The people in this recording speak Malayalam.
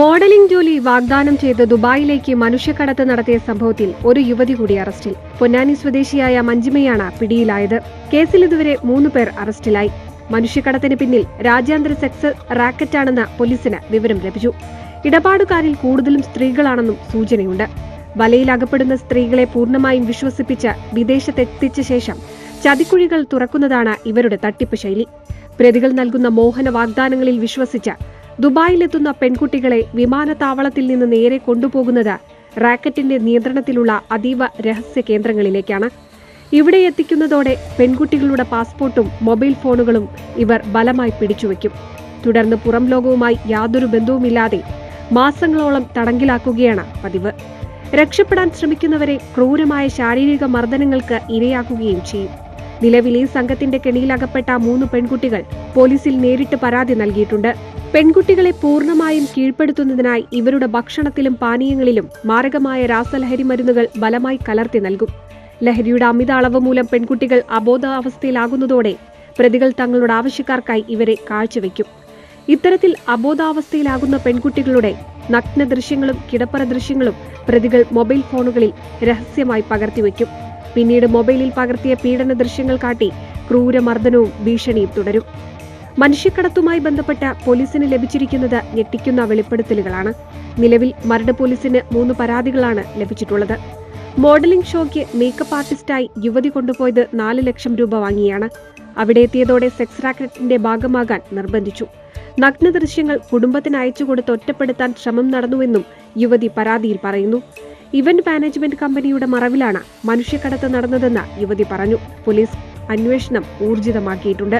മോഡലിംഗ് ജോലി വാഗ്ദാനം ചെയ്ത് ദുബായിലേക്ക് മനുഷ്യക്കടത്ത് നടത്തിയ സംഭവത്തിൽ ഒരു യുവതി കൂടി അറസ്റ്റിൽ. പൊന്നാനി സ്വദേശിയായ മഞ്ജിമയാണ് പിടിയിലായത്. കേസിൽ ഇതുവരെ 3 പേർ അറസ്റ്റിലായി. മനുഷ്യക്കടത്തിന് പിന്നിൽ രാജ്യാന്തര സെക്സ് റാക്കറ്റാണെന്ന് പോലീസിന് വിവരം ലഭിച്ചു. ഇടപാടുകാരിൽ കൂടുതലും സ്ത്രീകളാണെന്നും സൂചനയുണ്ട്. വലയിലകപ്പെടുന്ന സ്ത്രീകളെ പൂർണ്ണമായും വിശ്വസിപ്പിച്ച് വിദേശത്തെത്തിച്ച ശേഷം ചതിക്കുഴികൾ തുറക്കുന്നതാണ് ഇവരുടെ തട്ടിപ്പ് ശൈലി. പ്രതികൾ നൽകുന്ന മോഹന വാഗ്ദാനങ്ങളിൽ വിശ്വസിച്ച് ദുബായിലെത്തുന്ന പെൺകുട്ടികളെ വിമാനത്താവളത്തിൽ നിന്ന് നേരെ കൊണ്ടുപോകുന്നത് റാക്കറ്റിന്റെ നിയന്ത്രണത്തിലുള്ള അതീവ രഹസ്യ കേന്ദ്രങ്ങളിലേക്കാണ്. ഇവിടെ എത്തിക്കുന്നതോടെ പെൺകുട്ടികളുടെ പാസ്പോർട്ടും മൊബൈൽ ഫോണുകളും ഇവർ ബലമായി പിടിച്ചുവെക്കും. തുടർന്ന് പുറം ലോകവുമായി യാതൊരു ബന്ധവുമില്ലാതെ മാസങ്ങളോളം തടങ്കിലാക്കുകയാണ് പതിവ്. രക്ഷപ്പെടാൻ ശ്രമിക്കുന്നവരെ ക്രൂരമായ ശാരീരിക മർദ്ദനങ്ങൾക്ക് ഇരയാക്കുകയും ചെയ്യും. നിലവിൽ ഈ സംഘത്തിന്റെ കെണിയിലകപ്പെട്ട 3 പെൺകുട്ടികൾ പോലീസിൽ നേരിട്ട് പരാതി നൽകിയിട്ടുണ്ട്. പെൺകുട്ടികളെ പൂർണ്ണമായും കീഴ്പ്പെടുത്തുന്നതിനായി ഇവരുടെ ഭക്ഷണത്തിലും പാനീയങ്ങളിലും മാരകമായ രാസലഹരി മരുന്നുകൾ ബലമായി കലർത്തി നൽകും. ലഹരിയുടെ അമിത അളവ് മൂലം പെൺകുട്ടികൾ അബോധാവസ്ഥയിലാകുന്നതോടെ പ്രതികൾ തങ്ങളുടെ ആവശ്യക്കാർക്കായി ഇവരെ കാഴ്ചവെക്കും. ഇത്തരത്തിൽ അബോധാവസ്ഥയിലാകുന്ന പെൺകുട്ടികളുടെ നഗ്ന ദൃശ്യങ്ങളും കിടപ്പറ ദൃശ്യങ്ങളും പ്രതികൾ മൊബൈൽ ഫോണുകളിൽ രഹസ്യമായി പകർത്തിവെക്കും. പിന്നീട് മൊബൈലിൽ പകർത്തിയ പീഡന ദൃശ്യങ്ങൾ കാട്ടി ക്രൂരമർദ്ദനവും ഭീഷണിയും തുടരും. മനുഷ്യക്കടത്തുമായി ബന്ധപ്പെട്ട പോലീസിന് ലഭിച്ചിരിക്കുന്നത് ഞെട്ടിക്കുന്ന വെളിപ്പെടുത്തലുകളാണ്. നിലവിൽ മരട് പോലീസിന് 3 പരാതികളാണ് ലഭിച്ചിട്ടുള്ളത്. മോഡലിംഗ് ഷോയ്ക്ക് മേക്കപ്പ് ആർട്ടിസ്റ്റായി യുവതി കൊണ്ടുപോയത് 4 ലക്ഷം രൂപ വാങ്ങിയാണ്. അവിടെ എത്തിയതോടെ സെക്സ് റാക്കറ്റിന്റെ ഭാഗമാകാൻ നിർബന്ധിച്ചു. നഗ്ന ദൃശ്യങ്ങൾ കുടുംബത്തിന് അയച്ചുകൊടുത്ത് ഒറ്റപ്പെടുത്താൻ ശ്രമം നടന്നുവെന്നും യുവതി പരാതിയിൽ പറയുന്നു. ഇവന്റ് മാനേജ്മെന്റ് കമ്പനിയുടെ മറവിലാണ് മനുഷ്യക്കടത്ത് നടന്നതെന്ന് യുവതി പറഞ്ഞു. പോലീസ് അന്വേഷണം ഊർജിതമാക്കിയിട്ടുണ്ട്.